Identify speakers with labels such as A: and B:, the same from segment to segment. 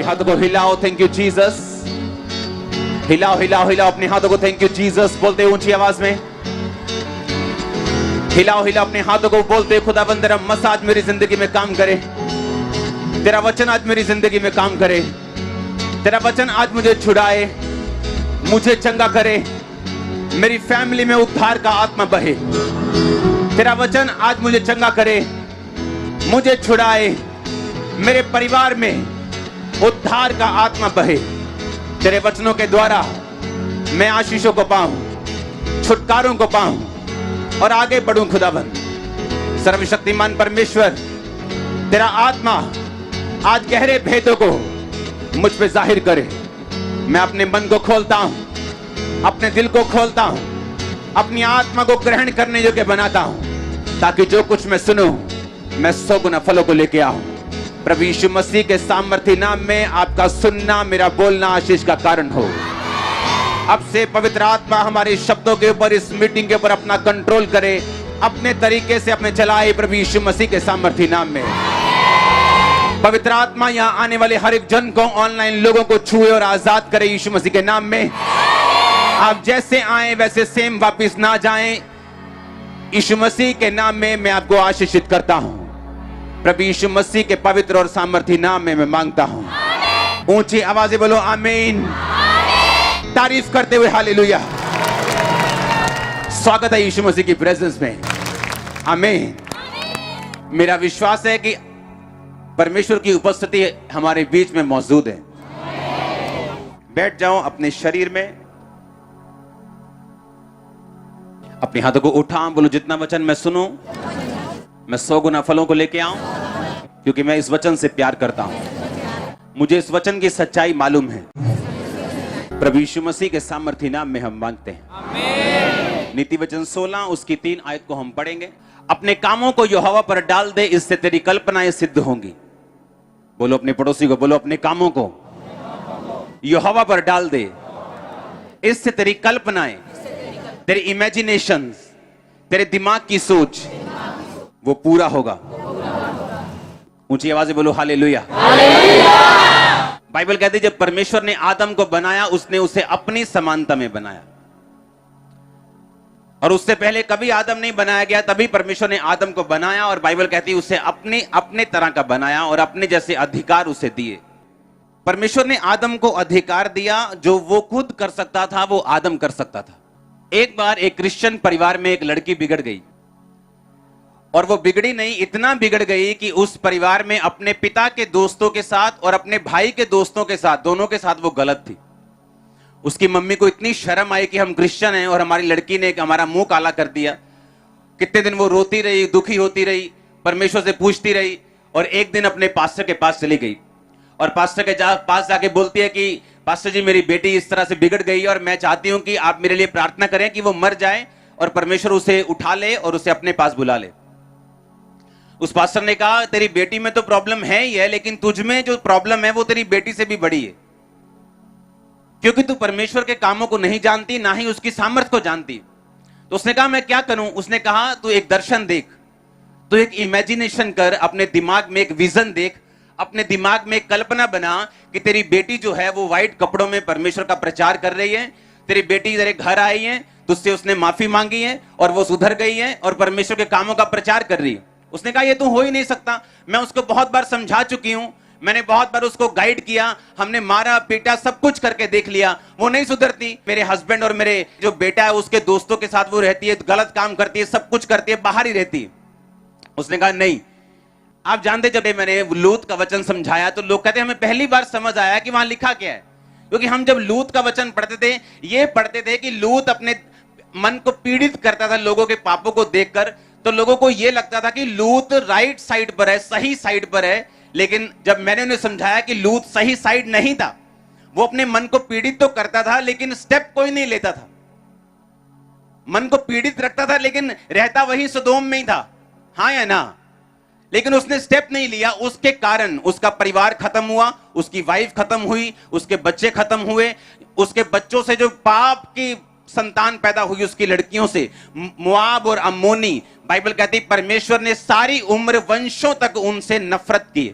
A: हाथों को हिलाओ, थैंक यू जीसस। हिलाओ हिलाओ हिलाओ अपने हाथों को, थैंक यू जीसस बोलते ऊंची आवाज में। हिलाओ हिलाओ अपने हाथों को बोलते, खुदाबंद तेरा मसाज मेरी जिंदगी में काम करे, तेरा वचन आज मेरी जिंदगी में काम करे, तेरा वचन आज मुझे छुड़ाए, मुझे चंगा करे, मेरी फैमिली में उद्धार का आत्मा बहे। तेरा वचन आज मुझे चंगा करे, मुझे छुड़ाए, मेरे परिवार में उद्धार का आत्मा बहे। तेरे वचनों के द्वारा मैं आशीषों को पाऊं, छुटकारों को पाऊं और आगे बढ़ूं। खुदाबंद सर्वशक्तिमान परमेश्वर, तेरा आत्मा आज गहरे भेदों को मुझ पे जाहिर करे। मैं अपने मन को खोलता हूं, अपने दिल को खोलता हूं, अपनी आत्मा को ग्रहण करने योग्य बनाता हूं, ताकि जो कुछ मैं सुनूं मैं 100 गुना फलों को लेके आऊं। प्रभु यीशु मसीह के सामर्थी नाम में आपका सुनना, मेरा बोलना आशीष का कारण हो। अब से पवित्र आत्मा हमारे शब्दों के ऊपर, इस मीटिंग के ऊपर अपना कंट्रोल करे, अपने तरीके से अपने चलाए प्रभु यीशु मसीह के सामर्थी नाम में। पवित्र आत्मा यहाँ आने वाले हर एक जन को, ऑनलाइन लोगों को छुए और आजाद करे यीशु मसीह के नाम में। आप जैसे आए वैसे सेम वापिस ना जाएं। यीशु मसीह के नाम में मैं आपको आशीषित करता हूं। प्रभु यीशु मसीह के पवित्र और सामर्थी नाम में मैं मांगता हूं। ऊंची आवाजें बोलो आमीन। तारीफ करते हुए हालेलुया। स्वागत है यीशु मसीह की प्रेजेंस में। आमीन। मेरा विश्वास है कि परमेश्वर की उपस्थिति हमारे बीच में मौजूद है। बैठ जाओ अपने शरीर में, अपने हाथों को उठा, बोलो जितना वचन मैं सुनूं मैं 100 गुना फलों को लेके आऊं, क्योंकि मैं इस वचन से प्यार करता हूं। मुझे इस वचन की सच्चाई मालूम है। प्रभु यीशु मसीह के सामर्थी नाम में हम मांगते हैं। आमीन। नीति वचन 16 उसकी 3 आयत को हम पढ़ेंगे। अपने कामों को यहोवा पर डाल दे, इससे तेरी कल्पनाएं सिद्ध होंगी। बोलो अपने पड़ोसी को, बोलो अपने कामों को यहोवा पर डाल दे, इससे तेरी कल्पनाएं, तेरी इमेजिनेशंस, तेरे दिमाग की सोच वो पूरा होगा। ऊंची आवाज से बोलो हालेलुया। बाइबल कहती है जब परमेश्वर ने आदम को बनाया, उसने उसे अपनी समानता में बनाया, और उससे पहले कभी आदम नहीं बनाया गया, तभी परमेश्वर ने आदम को बनाया। और बाइबल कहती है उसे अपने तरह का बनाया और अपने जैसे अधिकार उसे दिए। परमेश्वर ने आदम को अधिकार दिया, जो वो खुद कर सकता था वो आदम कर सकता था। एक बार एक क्रिश्चियन परिवार में एक लड़की बिगड़ गई, और वो बिगड़ी नहीं, इतना बिगड़ गई कि उस परिवार में अपने पिता के दोस्तों के साथ और अपने भाई के दोस्तों के साथ, दोनों के साथ वो गलत थी। उसकी मम्मी को इतनी शर्म आई कि हम क्रिश्चियन हैं और हमारी लड़की ने हमारा मुंह काला कर दिया। कितने दिन वो रोती रही, दुखी होती रही, परमेश्वर से पूछती रही, और एक दिन अपने पास्टर के पास चली गई और पास्टर के पास जाके बोलती है कि पास्टर जी मेरी बेटी इस तरह से बिगड़ गई और मैं चाहती हूं कि आप मेरे लिए प्रार्थना करें कि वो मर जाए और परमेश्वर उसे उठा ले और उसे अपने पास बुला ले। उस पास्टर ने कहा तेरी बेटी में तो प्रॉब्लम है ही है, लेकिन तुझ में जो प्रॉब्लम है वो तेरी बेटी से भी बड़ी है, क्योंकि तू परमेश्वर के कामों को नहीं जानती, ना ही उसकी सामर्थ को जानती। तो उसने कहा मैं क्या करूं? उसने कहा तू एक दर्शन देख, तू एक इमेजिनेशन कर, अपने दिमाग में एक विजन देख, अपने दिमाग में एक कल्पना बना कि तेरी बेटी जो है वो व्हाइट कपड़ों में परमेश्वर का प्रचार कर रही है, तेरी बेटी तेरे घर आई है, तुझसे उसने माफी मांगी है और वो सुधर गई है और परमेश्वर के कामों का प्रचार कर रही है। उसने कहा ये तो हो ही नहीं सकता, मैं उसको बहुत बार समझा चुकी हूं, मैंने बहुत बार उसको गाइड किया, हमने मारा पीटा सब कुछ करके देख लिया, वो नहीं सुधरती। मेरे हस्बैंड और मेरे जो बेटा है उसके दोस्तों के साथ वो रहती है, गलत काम करती है, सब कुछ करती है, बाहर ही रहती है। उसने कहा नहीं। आप जानते जब मैंने लूत का वचन समझाया तो लोग कहते हमें पहली बार समझ आया कि वहां लिखा क्या है, क्योंकि हम जब लूत का वचन पढ़ते थे ये पढ़ते थे कि लूत अपने मन को पीड़ित करता था लोगों के पापों को देखकर, तो लोगों को यह लगता था कि लूत राइट साइड पर है, सही साइड पर है। लेकिन जब मैंने उन्हें समझाया कि लूत सही साइड नहीं था, वो अपने मन को पीड़ित तो करता था लेकिन स्टेप कोई नहीं लेता था। मन को पीड़ित रखता था लेकिन रहता वही सदोम में ही था, हाँ या ना? लेकिन उसने स्टेप नहीं लिया, उसके कारण उसका परिवार खत्म हुआ, उसकी वाइफ खत्म हुई, उसके बच्चे खत्म हुए, उसके बच्चों से जो पाप की संतान पैदा हुई उसकी लड़कियों से, मोआब और अम्मोनी, बाइबल कहती परमेश्वर ने सारी उम्र वंशों तक उनसे नफरत की।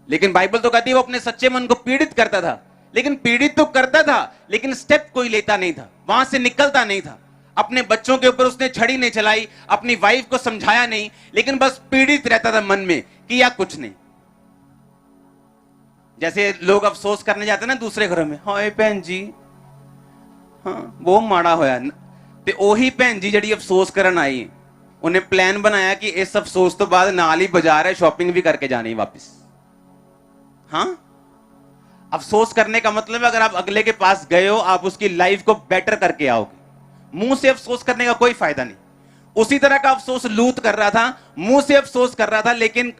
A: लेकिन बाइबल तो कहती है वो अपने सच्चे मन को पीड़ित करता था, लेकिन पीड़ित तो करता था लेकिन स्टेप कोई लेता नहीं था, वहां से निकलता नहीं था। अपने बच्चों के ऊपर उसने छड़ी नहीं चलाई, अपनी वाइफ को समझाया नहीं, लेकिन बस पीड़ित रहता था मन में, किया कुछ नहीं। जैसे लोग अफसोस करने जाते ना दूसरे घरों में, हाय भैन जी, हाँ वो माड़ा होया ते ओही भैन जी जड़ी अफसोस करन आई, उन्हें प्लान बनाया कि इस अफसोस तो बाद नाल ही बाजार है, शॉपिंग भी करके जानी वापस। हाँ, अफसोस करने का मतलब है अगर आप अगले के पास गए हो, आप उसकी लाइफ को बेटर करके आओगे। मुंह से अफसोस करने का कोई फायदा नहीं। उसी तरह का अफसोस लूत कर रहा था, मुंह से अफसोस कर रहा था, लेकिन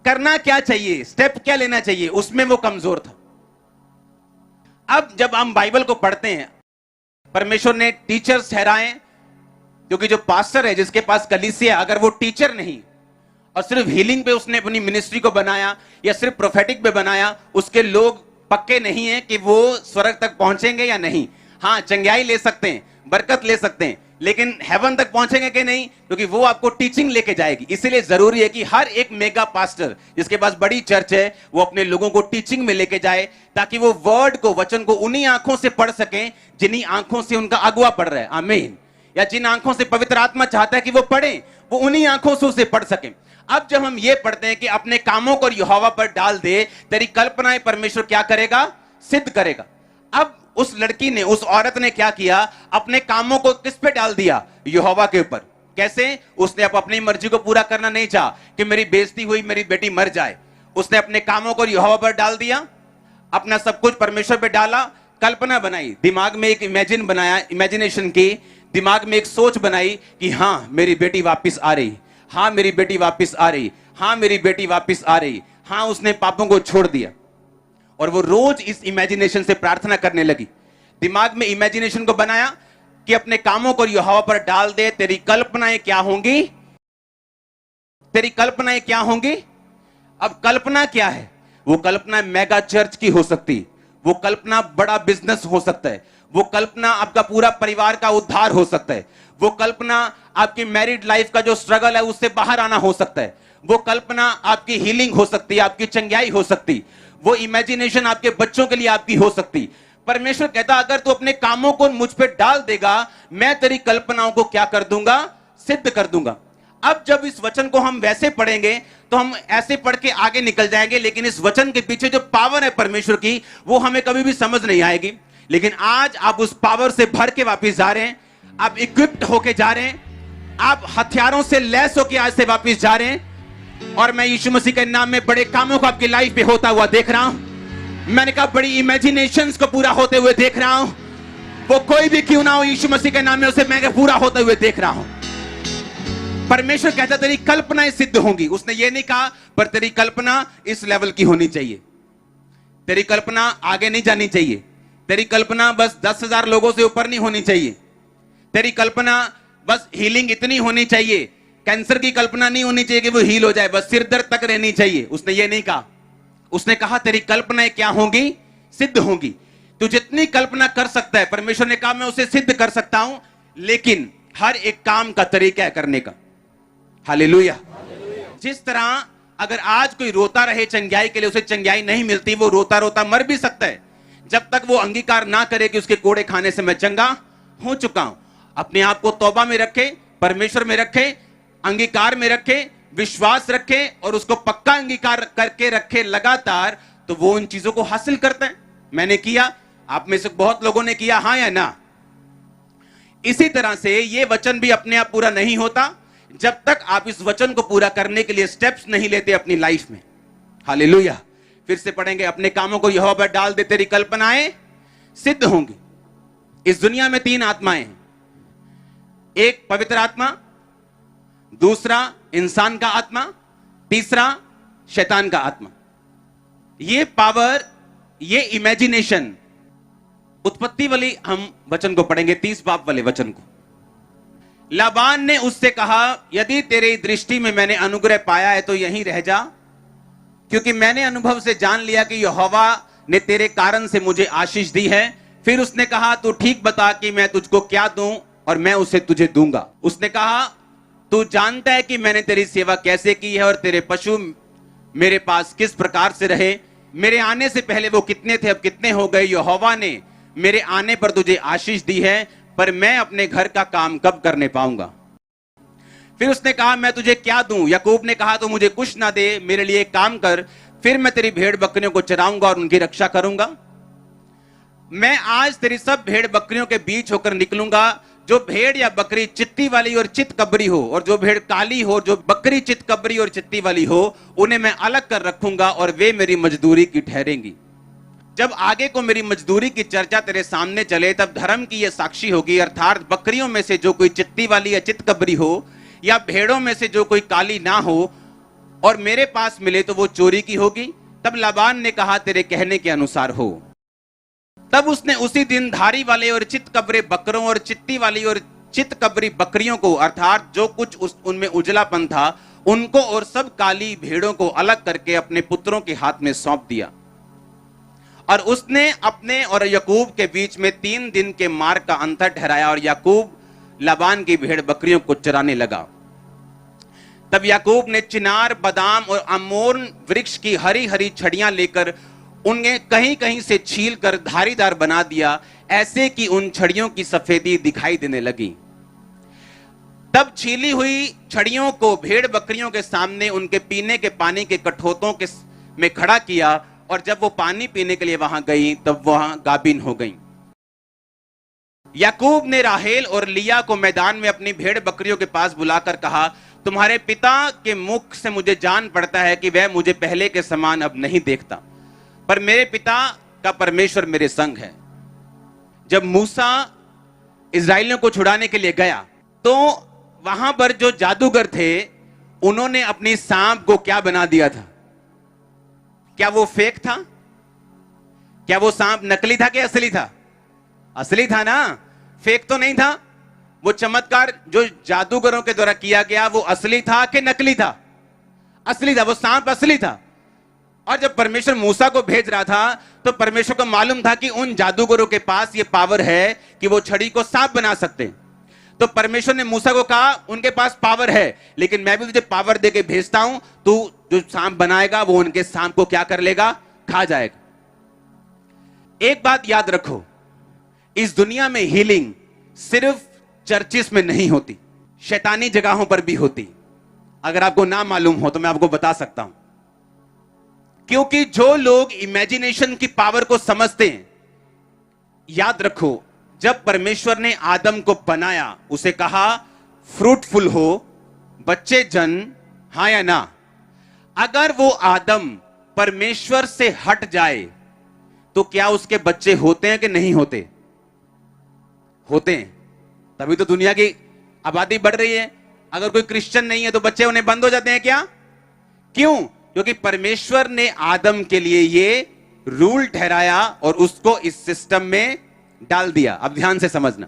A: करना क्या चाहिए, स्टेप क्या लेना चाहिए, उसमें वो कमजोर था। अब जब हम बाइबल को पढ़ते हैं, परमेश्वर ने टीचर्स ठहराए, क्योंकि जो पास्टर है जिसके पास कलीसिया, अगर वो टीचर नहीं और सिर्फ हीलिंग पे उसने अपनी मिनिस्ट्री को बनाया या सिर्फ प्रोफेटिक पे बनाया, उसके लोग पक्के नहीं है कि वो स्वर्ग तक पहुंचेंगे या नहीं। हाँ, चंगाई ले सकते हैं, बरकत ले सकते हैं, लेकिन हेवन तक पहुंचेंगे कि नहीं, क्योंकि वो आपको टीचिंग लेके जाएगी। इसीलिए जरूरी है कि हर एक मेगा पास्टर जिसके पास बड़ी चर्च है, वो अपने लोगों को टीचिंग में लेके जाए, ताकि वो वर्ड को, वचन को उन्हीं आंखों से पढ़ सकें जिन्हीं आंखों से उनका अगुआ पढ़ रहा है। आमीन। या जिन आंखों से पवित्र आत्मा चाहता है कि वो पढ़े, वो उन्हीं आंखों से उसे पढ़ सकें। अब जब हम ये पढ़ते हैं कि अपने कामों को यहोवा पर डाल दे, तेरी कल्पनाएं परमेश्वर क्या करेगा, सिद्ध करेगा। अब उस लड़की ने, उस औरत ने क्या किया, अपने कामों को किस पे डाल दिया, यहोवा के ऊपर। कैसे? उसने अपनी मर्जी को पूरा करना नहीं चाहा कि मेरी बेइज्जती हुई, मेरी बेटी मर जाए। उसने अपने कामों को यहोवा पर डाल दिया, अपना सब कुछ परमेश्वर पे डाला, कल्पना बनाई, दिमाग में एक इमेजिनेशन की, दिमाग में एक सोच बनाई कि हाँ मेरी बेटी वापिस आ रही, हाँ मेरी बेटी वापिस आ रही, हाँ मेरी बेटी वापिस आ रही। हाँ, उसने पापों को छोड़ दिया और वो रोज इस इमेजिनेशन से प्रार्थना करने लगी। दिमाग में इमेजिनेशन को बनाया कि अपने कामों को यहोवा पर डाल दे, तेरी कल्पनाएं क्या होंगी, तेरी कल्पनाएं क्या होंगी। अब कल्पना क्या है? वो कल्पना मेगा चर्च की हो सकती, वो कल्पना बड़ा बिजनेस हो सकता है, वो कल्पना आपका पूरा परिवार का उद्धार हो सकता है, वो कल्पना आपकी मैरिड लाइफ का जो स्ट्रगल है उससे बाहर आना हो सकता है, वो कल्पना आपकी हीलिंग हो सकती है, आपकी चंगाई हो सकती, वो इमेजिनेशन आपके बच्चों के लिए आपकी हो सकती। परमेश्वर कहता अगर तू अपने कामों को मुझ पे डाल देगा, मैं तेरी कल्पनाओं को क्या कर दूंगा, सिद्ध कर दूंगा। अब जब इस वचन को हम वैसे पढ़ेंगे तो हम ऐसे पढ़ के आगे निकल जाएंगे, लेकिन इस वचन के पीछे जो पावर है परमेश्वर की, वो हमें कभी भी समझ नहीं आएगी। लेकिन आज आप उस पावर से भर के वापस जा रहे हैं, आप इक्विप्ड होके जा रहे हैं, आप हथियारों से लैस होके आज से वापस जा रहे हैं। और मैं यीशु मसीह के नाम में बड़े कामों को आपकी लाइफ पे होता हुआ देख रहा हूं। मैंने कहा बड़ी इमेजिनेशंस को पूरा होते हुए देख रहा हूं। वो कोई भी क्यों ना हो, यीशु मसीह के नाम में उसे मैं पूरा होते हुए देख रहा हूं। परमेश्वर कहता तेरी कल्पनाएं सिद्ध होंगी। उसने ये नहीं कहा पर तेरी कल्पना इस लेवल की होनी चाहिए, तेरी कल्पना आगे नहीं जानी चाहिए, तेरी कल्पना बस 10,000 लोगों से ऊपर नहीं होनी चाहिए, तेरी कल्पना बस हीलिंग इतनी होनी चाहिए, कैंसर की कल्पना नहीं होनी चाहिए कि वो हील हो जाए, बस सिर दर्द तक रहनी चाहिए। उसने ये नहीं कहा। उसने कहा तेरी कल्पनाएं क्या होंगी, सिद्ध होंगी। तू जितनी कल्पना कर सकता है, परमेश्वर ने कहा मैं उसे सिद्ध कर सकता हूं, लेकिन हर एक काम का तरीका है करने का। हालेलुया। जिस तरह अगर आज कोई रोता रहे चंगाई के लिए, उसे चंगाई नहीं मिलती, वो रोता रोता मर भी सकता है, जब तक वो अंगीकार ना करे कि उसके कोड़े खाने से मैं चंगा हो चुका हूं। अपने आप को तौबा में रखे, परमेश्वर में रखे, अंगीकार में रखे, विश्वास रखे और उसको पक्का अंगीकार करके रखे लगातार, तो वो उन चीजों को हासिल करता है। मैंने किया, आप में से बहुत लोगों ने किया, हां या ना। इसी तरह से ये वचन भी अपने आप पूरा नहीं होता जब तक आप इस वचन को पूरा करने के लिए स्टेप्स नहीं लेते अपनी लाइफ में। हालेलुया। फिर से पढ़ेंगे, अपने कामों को यहोवा पर डाल दे, तेरी कल्पनाएं सिद्ध होंगी। इस दुनिया में 3 आत्माएं हैं, एक पवित्र आत्मा, दूसरा इंसान का आत्मा, तीसरा शैतान का आत्मा। ये पावर, ये इमेजिनेशन, उत्पत्ति वाली हम वचन को पढ़ेंगे, 30 बाप वाले वचन को। लाबान ने उससे कहा यदि तेरी दृष्टि में मैंने अनुग्रह पाया है तो यहीं रह जा, क्योंकि मैंने अनुभव से जान लिया कि यहोवा ने तेरे कारण से मुझे आशीष दी है। फिर उसने कहा तू ठीक बता कि मैं तुझको क्या दूं और मैं उसे तुझे दूंगा। उसने कहा तू जानता है कि मैंने तेरी सेवा कैसे की है और तेरे पशु मेरे पास किस प्रकार से रहे, मेरे आने से पहले वो कितने थे अब कितने हो गए। यहोवा ने मेरे आने पर तुझे आशीष दी है, पर मैं अपने घर का काम कब करने पाऊंगा। फिर उसने कहा मैं तुझे क्या दूं। याकूब ने कहा तो मुझे कुछ ना दे, मेरे लिए एक काम कर, फिर मैं तेरी भेड़ बकरियों को चराऊंगा और उनकी रक्षा करूंगा। मैं आज तेरी सब भेड़ बकरियों के बीच होकर निकलूंगा। जो भेड़ या बकरी चित्ती वाली और चित कबरी हो, और जो भेड़ काली हो, जो बकरी चित कबरी और चित्ती वाली हो, उन्हें मैं अलग कर रखूंगा और वे मेरी मजदूरी की ठहरेंगी। जब आगे को मेरी मजदूरी की चर्चा तेरे सामने चले, तब धर्म की यह साक्षी होगी, अर्थात बकरियों में से जो कोई चित्ती वाली या चित कबरी हो, या भेड़ों में से जो कोई काली ना हो और मेरे पास मिले तो वो चोरी की होगी। तब लाबान ने कहा तेरे कहने के अनुसार हो। तब उसने उसी दिन धारी वाले और चित कबरे बकरों और चित्ती वाली और चित कबरी बकरियों को, अर्थात जो कुछ उनमें उजलापन था, उनको और सब काली भेड़ों को अलग करके अपने पुत्रों के हाथ में सौंप दिया। और उसने अपने और याकूब के बीच में 3 दिन के मार्ग का अंतर ठहराया, और याकूब लाबान की भेड़ बकरियों को चराने लगा। तब याकूब ने चिनार, बादाम और अमोन वृक्ष की हरी हरी छड़ियां लेकर उन्हें कहीं कहीं से छील कर धारीदार बना दिया, ऐसे कि उन छड़ियों की सफेदी दिखाई देने लगी। तब छीली हुई छड़ियों को भेड़ बकरियों के सामने उनके पीने के पानी के कठोतों के में खड़ा किया, और जब वो पानी पीने के लिए वहां गई तब वहां गाभिन हो गई। याकूब ने राहेल और लिया को मैदान में अपनी भेड़ बकरियों के पास बुलाकर कहा, तुम्हारे पिता के मुख से मुझे जान पड़ता है कि वह मुझे पहले के समान अब नहीं देखता, पर मेरे पिता का परमेश्वर मेरे संग है। जब मूसा इस्राएलियों को छुड़ाने के लिए गया तो वहां पर जो जादूगर थे उन्होंने अपनी सांप को क्या बना दिया था? क्या वो फेक था? क्या वो सांप नकली था कि असली था? असली था ना, फेक तो नहीं था। वो चमत्कार जो जादूगरों के द्वारा किया गया वो असली था कि नकली था? असली था, वो सांप असली था। और जब परमेश्वर मूसा को भेज रहा था तो परमेश्वर को मालूम था कि उन जादूगरों के पास ये पावर है कि वो छड़ी को सांप बना सकते हैं। तो परमेश्वर ने मूसा को कहा उनके पास पावर है, लेकिन मैं भी तुझे पावर देके भेजता हूं, तू जो सांप बनाएगा वो उनके सांप को क्या कर लेगा? खा जाएगा। एक बात याद रखो, इस दुनिया में हीलिंग सिर्फ चर्चिस में नहीं होती, शैतानी जगहों पर भी होती। अगर आपको ना मालूम हो तो मैं आपको बता सकता हूं, क्योंकि जो लोग इमेजिनेशन की पावर को समझते हैं, याद रखो जब परमेश्वर ने आदम को बनाया उसे कहा फ्रूटफुल हो, बच्चे जन, हां या ना। अगर वो आदम परमेश्वर से हट जाए तो क्या उसके बच्चे होते हैं कि नहीं होते? होते हैं। तभी तो दुनिया की आबादी बढ़ रही है। अगर कोई क्रिश्चियन नहीं है तो बच्चे उन्हें बंद हो जाते हैं क्या? क्यों? क्योंकि परमेश्वर ने आदम के लिए ये रूल ठहराया और उसको इस सिस्टम में डाल दिया। अब ध्यान से समझना,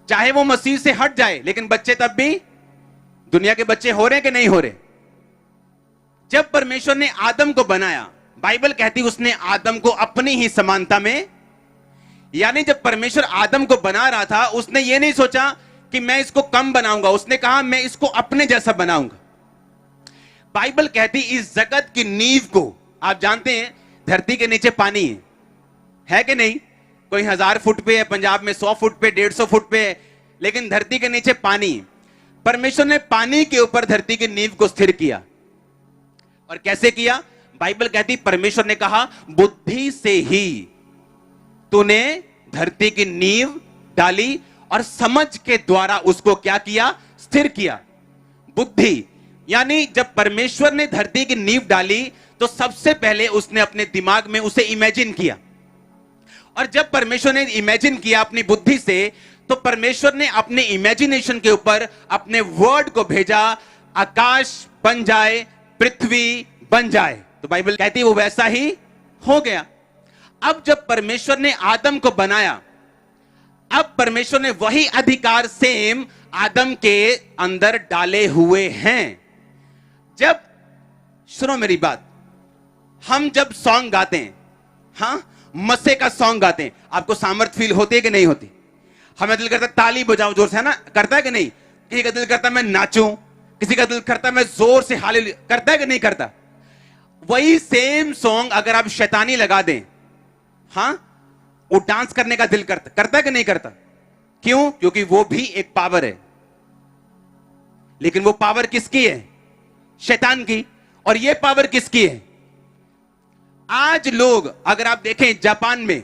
A: चाहे वो मसीह से हट जाए लेकिन बच्चे तब भी दुनिया के बच्चे हो रहे हैं कि नहीं हो रहे? जब परमेश्वर ने आदम को बनाया, बाइबल कहती उसने आदम को अपनी ही समानता में, यानी जब परमेश्वर आदम को बना रहा था उसने ये नहीं सोचा कि मैं इसको कम बनाऊंगा, उसने कहा मैं इसको अपने जैसा बनाऊंगा। बाइबल कहती इस जगत की नींव को, आप जानते हैं धरती के नीचे पानी है कि नहीं? कोई 1000 फुट पे है, पंजाब में 100 फुट पे, 150 फुट पे है, लेकिन धरती के नीचे पानी। परमेश्वर ने पानी के ऊपर धरती की नींव को स्थिर किया। और कैसे किया? बाइबल कहती परमेश्वर ने कहा बुद्धि से ही तूने धरती की नींव डाली, और समझ के द्वारा उसको क्या किया? स्थिर किया। बुद्धि, यानी जब परमेश्वर ने धरती की नींव डाली तो सबसे पहले उसने अपने दिमाग में उसे इमेजिन किया, और जब परमेश्वर ने इमेजिन किया अपनी बुद्धि से, तो परमेश्वर ने अपने इमेजिनेशन के ऊपर अपने वर्ड को भेजा, आकाश बन जाए, पृथ्वी बन जाए। तो बाइबल कहती है वो वैसा ही हो गया। अब जब परमेश्वर ने आदम को बनाया, अब परमेश्वर ने वही अधिकार सेम आदम के अंदर डाले हुए हैं। जब, सुनो मेरी बात, हम जब सॉन्ग गाते हैं, हां मसे का सॉन्ग गाते हैं, आपको सामर्थ फील होती है कि नहीं होती? हमें दिल करता ताली बजाऊं जोर से, है ना? करता है कि नहीं? किसी का दिल करता मैं नाचूं, किसी का दिल करता है मैं जोर से हालेलुया, करता है कि नहीं करता? वही सेम सॉन्ग अगर आप शैतानी लगा दें, हां, वो डांस करने का दिल करता है कि नहीं करता? क्यों? क्योंकि वो भी एक पावर है। लेकिन वो पावर किसकी है? शैतान की। और ये पावर किसकी है? आज लोग अगर आप देखें जापान में,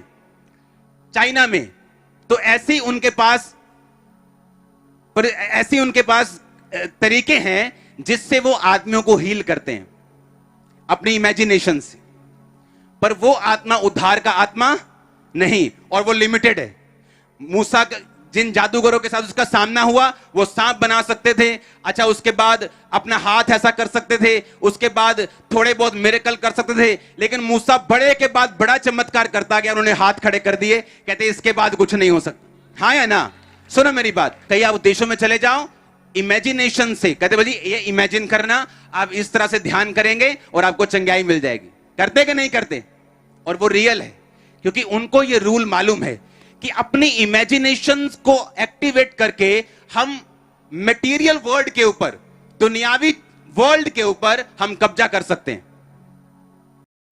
A: चाइना में, तो ऐसी उनके पास तरीके हैं जिससे वो आदमियों को हील करते हैं अपनी इमेजिनेशन से। पर वो आत्मा उद्धार का आत्मा नहीं, और वो लिमिटेड है। मूसा जिन जादूगरों के साथ उसका सामना हुआ, वो सांप बना सकते थे, अच्छा उसके बाद अपना हाथ ऐसा कर सकते थे, उसके बाद थोड़े बहुत मिरेकल कर सकते थे। लेकिन मूसा बड़े के बाद बड़ा चमत्कार करता गया, उन्होंने हाथ खड़े कर दिए, कहते इसके बाद कुछ नहीं हो सकता। हाँ या ना? सुनो मेरी बात, कहीं आप देशों में चले जाओ, इमेजिनेशन से कहते भाई ये इमेजिन करना, आप इस तरह से ध्यान करेंगे और आपको चंगाई मिल जाएगी। करते कि नहीं करते? और वो रियल है, क्योंकि उनको ये रूल मालूम है कि अपनी इमेजिनेशंस को एक्टिवेट करके हम मटेरियल वर्ल्ड के ऊपर, दुनियावी वर्ल्ड के ऊपर हम कब्जा कर सकते हैं।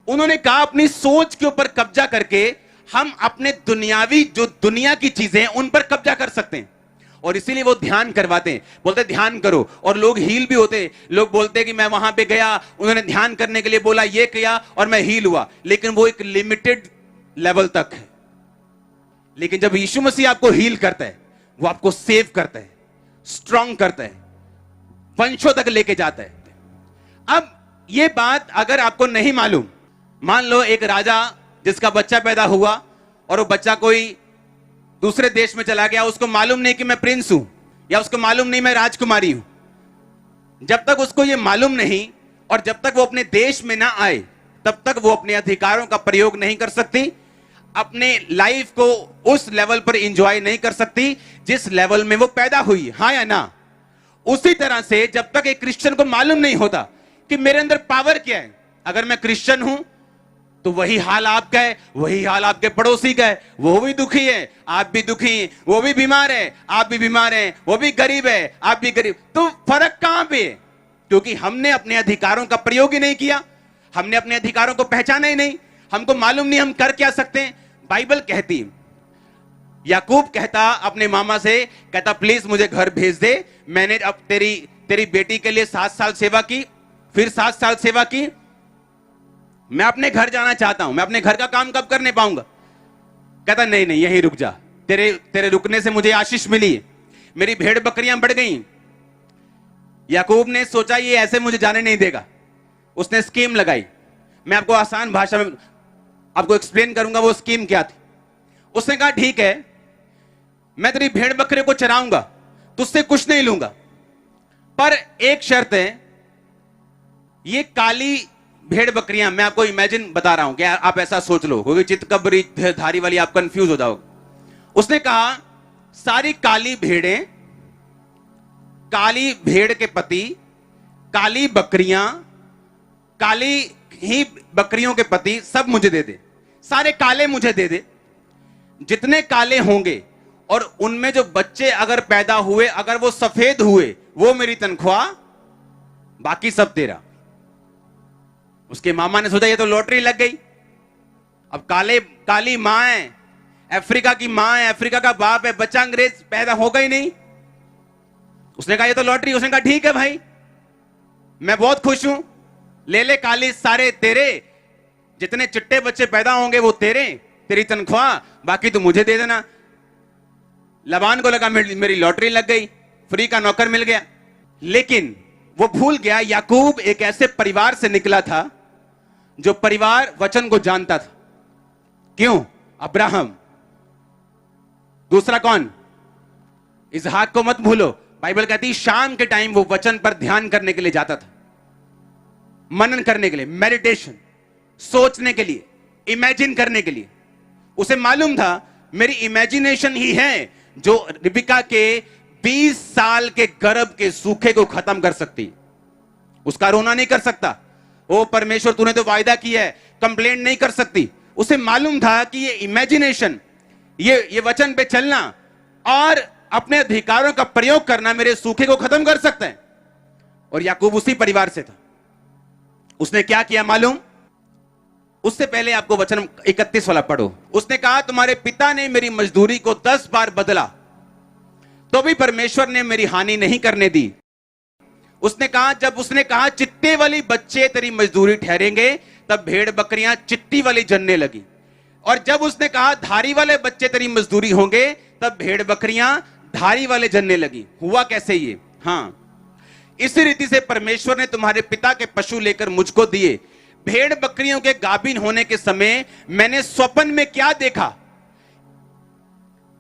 A: उन्होंने कहा अपनी सोच के ऊपर कब्जा करके हम अपने दुनियावी, जो दुनिया की चीजें हैं, उन पर कब्जा कर सकते हैं। और इसीलिए वो ध्यान करवाते हैं, बोलते ध्यान करो, और लोग हील भी होते। लोग बोलते हैं कि मैं वहां पे गया, उन्होंने ध्यान करने के लिए बोला, ये किया और मैं हील हुआ। लेकिन वो एक लिमिटेड लेवल तक है। लेकिन जब यीशु मसीह आपको हील करता है, वो आपको सेव करता है, स्ट्रांग करता है, वंशों तक लेके जाता है। अब ये बात अगर आपको नहीं मालूम, मान लो एक राजा जिसका बच्चा पैदा हुआ और वो बच्चा कोई दूसरे देश में चला गया, उसको मालूम नहीं कि मैं प्रिंस हूं, या उसको मालूम नहीं मैं राजकुमारी हूं। जब तक उसको ये मालूम नहीं और जब तक वो अपने देश में ना आए, तब तक वो अपने अधिकारों का प्रयोग नहीं कर सकती, अपने लाइफ को उस लेवल पर एंजॉय नहीं कर सकती जिस लेवल में वो पैदा हुई। हाँ या ना? उसी तरह से जब तक एक क्रिश्चियन को मालूम नहीं होता कि मेरे अंदर पावर क्या है, अगर मैं क्रिश्चियन हूं तो वही हाल आपका है, वही हाल आपके पड़ोसी का है, वो भी दुखी है, आप भी दुखी हैं, वो भी बीमार है, आप भी बीमार हैं, वो भी गरीब है, आप भी गरीब। तो फर्क कहां पे है? क्योंकि हमने अपने अधिकारों का प्रयोग ही नहीं किया, हमने अपने अधिकारों को पहचाना ही नहीं, हमको मालूम नहीं हम कर क्या सकते हैं। बाइबल कहती, याकूब कहता अपने मामा से, कहता प्लीज मुझे घर भेज दे, मैंने अब तेरी बेटी के लिए 7 साल सेवा की, फिर 7 साल सेवा की, मैं अपने घर जाना चाहता हूं, मैं अपने घर का काम कब करने पाऊंगा? कहता नहीं नहीं यहीं रुक जा, तेरे रुकने से मुझे आशीष मिली, मेरी भेड़ बकरियां बढ़ गई। याकूब ने सोचा ये ऐसे मुझे जाने नहीं देगा, उसने स्कीम लगाई। मैं आपको आसान भाषा में आपको एक्सप्लेन करूंगा वो स्कीम क्या थी। उसने कहा ठीक है, मैं तेरी भेड़ बकरे को चराऊंगा, तुझसे कुछ नहीं लूंगा, पर एक शर्त है, ये काली भेड़ बकरियां, मैं आपको इमेजिन बता रहा हूं कि आप ऐसा सोच लो, क्योंकि चितकबरी धारी वाली आप कंफ्यूज हो जाओगे। उसने कहा सारी काली भेड़ें, काली भेड़ के पति, काली बकरियां, काली ही बकरियों के पति सब मुझे दे दे, सारे काले मुझे दे दे। जितने काले होंगे और उनमें जो बच्चे अगर पैदा हुए, अगर वो सफेद हुए, वो मेरी तनख्वाह, बाकी सब तेरा। उसके मामा ने सोचा ये तो लॉटरी लग गई। अब काली मां है, अफ्रीका की मां है, अफ्रीका का बाप है, बच्चा अंग्रेज पैदा होगा ही नहीं। उसने कहा ये तो लॉटरी। उसने कहा ठीक है भाई, मैं बहुत खुश हूं, ले ले काली सारे तेरे, जितने चिट्टे बच्चे पैदा होंगे वो तेरे, तेरी तनख्वाह, बाकी तो मुझे दे देना। लबान को लगा मेरी लॉटरी लग गई, फ्री का नौकर मिल गया। लेकिन वो भूल गया याकूब एक ऐसे परिवार से निकला था जो परिवार वचन को जानता था। क्यों? अब्राहम। दूसरा कौन? इसहाक को मत भूलो। बाइबल कहती शाम के टाइम वो वचन पर ध्यान करने के लिए जाता था, मनन करने के लिए, मेडिटेशन, सोचने के लिए, इमेजिन करने के लिए। उसे मालूम था मेरी इमेजिनेशन ही है जो रिबिका के 20 साल के गर्भ के सूखे को खत्म कर सकती। उसका रोना नहीं कर सकता। ओ परमेश्वर तूने तो वायदा किया है, कंप्लेंट नहीं कर सकती। उसे मालूम था कि ये इमेजिनेशन, ये वचन पे चलना और अपने अधिकारों का प्रयोग करना मेरे सूखे को खत्म कर सकता है। और याकूब उसी परिवार से था। उसने क्या किया मालूम? उससे पहले आपको वचन 31 वाला पढ़ो। उसने कहा तुम्हारे पिता ने मेरी मजदूरी को 10 बार बदला, तो भी परमेश्वर ने मेरी हानि नहीं करने दी। उसने कहा चित्ते वाली बच्चे तेरी मजदूरी ठहरेंगे, तब भेड़ बकरियां चित्ती वाली जनने लगी। और जब उसने कहा धारी वाले बच्चे तेरी मजदूरी होंगे, तब भेड़ बकरियां धारी वाले जनने लगी। हुआ कैसे ये? हाँ, इसी रीति से परमेश्वर ने तुम्हारे पिता के पशु लेकर मुझको दिए। भेड़ बकरियों के गाभिन होने के समय मैंने स्वप्न में क्या देखा?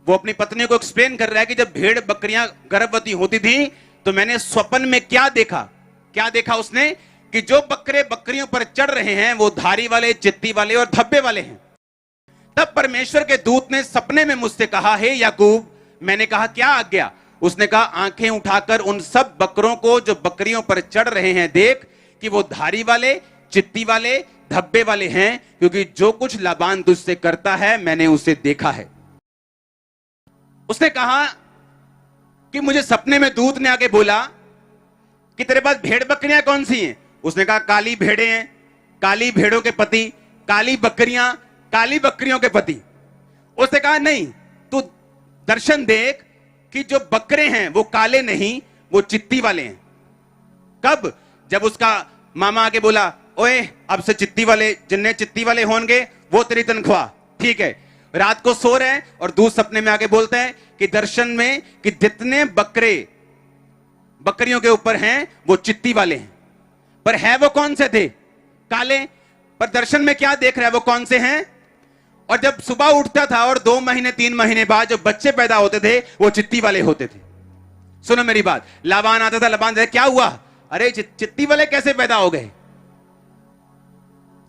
A: वो अपनी पत्नी को एक्सप्लेन कर रहा है कि जब भेड़ बकरियां गर्भवती होती थी तो मैंने स्वप्न में क्या देखा। क्या देखा उसने? कि जो बकरे बकरियों पर चढ़ रहे हैं वो धारी वाले, चित्ती वाले और धब्बे वाले हैं। तब परमेश्वर के दूत ने सपने में मुझसे कहा, हे याकूब। मैंने कहा क्या आज्ञा? उसने कहा आंखें उठाकर उन सब बकरों को जो बकरियों पर चढ़ रहे हैं देख कि वो धारी वाले, चित्ती वाले, धब्बे वाले हैं, क्योंकि जो कुछ लाबान तुझसे करता है मैंने उसे देखा है। उसने कहा कि मुझे सपने में दूत ने आके बोला कि तेरे पास भेड़ बकरियां कौन सी हैं? उसने कहा काली भेड़ें हैं, काली भेड़ों के पति, काली बकरियां, काली बकरियों के पति। उसने कहा नहीं, तू दर्शन देख कि जो बकरे हैं वो काले नहीं, वो चित्ती वाले हैं। कब? जब उसका मामा आके बोला ओए अब से चित्ती वाले, जिन्ने चित्ती वाले होंगे वो तेरी तनख्वाह। ठीक है, रात को सो रहे हैं और दूध सपने में आके बोलते हैं कि दर्शन में कि जितने बकरे बकरियों के ऊपर हैं वो चित्ती वाले हैं, पर है वो कौन से थे? काले। पर दर्शन में क्या देख रहा है? वो कौन से हैं? और जब सुबह उठता था और 2 महीने 3 महीने बाद जो बच्चे पैदा होते थे वो चित्ती वाले होते थे। सुनो मेरी बात, लाबान आता था, लाबान क्या हुआ? अरे चित्ती वाले कैसे पैदा हो गए?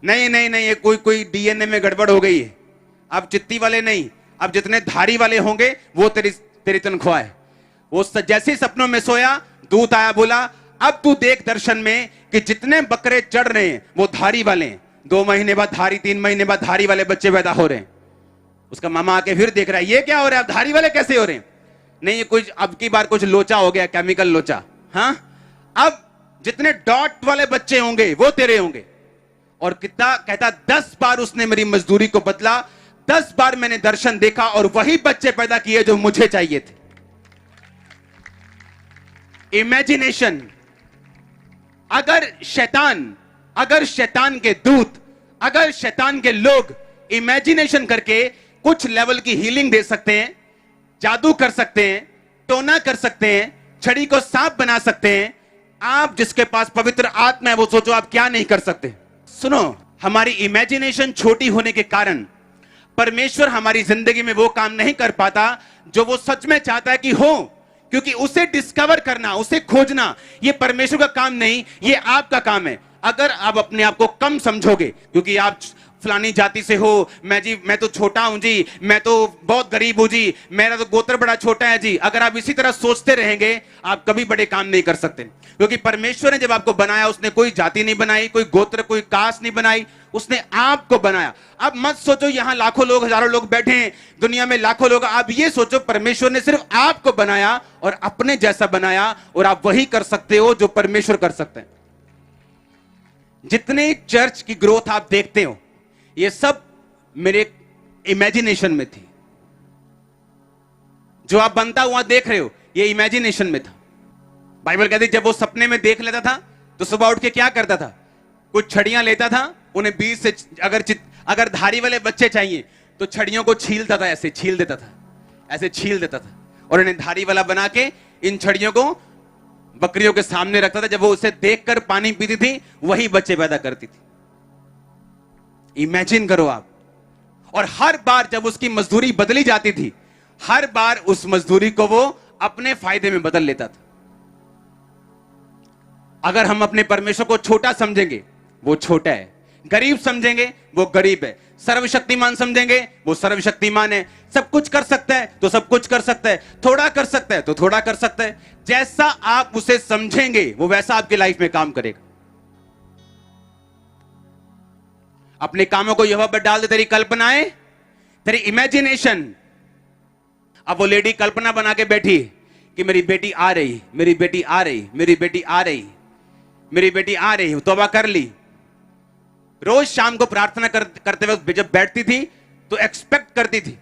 A: नहीं नहीं नहीं, ये कोई डीएनए में गड़बड़ हो गई है। अब चित्ती वाले नहीं, अब जितने धारी वाले होंगे वो तेरी तनख्वाह है। वो जैसे ही सपनों में सोया, दूत आया, बोला अब तू देख दर्शन में कि जितने बकरे चढ़ रहे हैं वो धारी वाले हैं। 2 महीने बाद धारी, 3 महीने बाद धारी वाले बच्चे पैदा हो रहे हैं। उसका मामा आके फिर देख रहा है ये क्या हो रहा है, अब धारी वाले कैसे हो रहे हैं? नहीं, ये कुछ अब की बार कुछ लोचा हो गया, केमिकल लोचा। हाँ, अब जितने डॉट वाले बच्चे होंगे वो तेरे होंगे। और कितना कहता 10 बार उसने मेरी मजदूरी को बदला, 10 बार मैंने दर्शन देखा और वही बच्चे पैदा किए जो मुझे चाहिए थे। इमेजिनेशन। अगर शैतान के दूत, अगर शैतान के लोग इमेजिनेशन करके कुछ लेवल की हीलिंग दे सकते हैं, जादू कर सकते हैं, टोना कर सकते हैं, छड़ी को सांप बना सकते हैं, आप जिसके पास पवित्र आत्मा है वो सोचो आप क्या नहीं कर सकते। सुनो, हमारी इमेजिनेशन छोटी होने के कारण परमेश्वर हमारी जिंदगी में वो काम नहीं कर पाता जो वो सच में चाहता है कि हो, क्योंकि उसे डिस्कवर करना, उसे खोजना ये परमेश्वर का काम नहीं, ये आपका काम है। अगर आप अपने आप को कम समझोगे क्योंकि आप फलानी जाति से हो, मैं तो छोटा हूं जी, मैं तो बहुत गरीब हूं जी, मेरा तो गोत्र बड़ा छोटा है जी, अगर आप इसी तरह सोचते रहेंगे आप कभी बड़े काम नहीं कर सकते। क्योंकि परमेश्वर ने जब आपको बनाया उसने कोई जाति नहीं बनाई, कोई गोत्र, कोई कास्ट नहीं बनाई, उसने आपको बनाया। अब मत सोचो यहां लाखों लोग, हजारों लोग बैठे हैं, दुनिया में लाखों लोग, आप ये सोचो परमेश्वर ने सिर्फ आपको बनाया और अपने जैसा बनाया, और आप वही कर सकते हो जो परमेश्वर कर सकते हैं। जितने चर्च की ग्रोथ आप देखते हो ये सब मेरे इमेजिनेशन में थी। जो आप बनता हुआ देख रहे हो ये इमेजिनेशन में था। बाइबल कहती जब वो सपने में देख लेता था तो सुबह उठ के क्या करता था? कुछ छड़ियां लेता था, उन्हें बीच से अगर धारी वाले बच्चे चाहिए तो छड़ियों को छीलता था, ऐसे छील देता था, ऐसे छील देता था, और इन्हें धारी वाला बना के इन छड़ियों को बकरियों के सामने रखता था। जब वो उसे देखकर पानी पीती थी वही बच्चे पैदा करती थी। इमेजिन करो आप। और हर बार जब उसकी मजदूरी बदली जाती थी, हर बार उस मजदूरी को वो अपने फायदे में बदल लेता था। अगर हम अपने परमेश्वर को छोटा समझेंगे वो छोटा है, गरीब समझेंगे वो गरीब है, सर्वशक्तिमान समझेंगे वो सर्वशक्तिमान है, सब कुछ कर सकता है तो सब कुछ कर सकता है, थोड़ा कर सकता है तो थोड़ा कर सकता है। जैसा आप उसे समझेंगे वो वैसा आपकी लाइफ में काम करेगा। अपने कामों को यहोवा पर डाल दे, तेरी कल्पनाएं, तेरी इमेजिनेशन। अब वो लेडी कल्पना बना के बैठी कि मेरी बेटी आ रही, मेरी बेटी आ रही, मेरी बेटी आ रही, मेरी बेटी आ रही है, तौबा कर ली। रोज शाम को प्रार्थना करते वक्त जब बैठती थी तो एक्सपेक्ट करती थी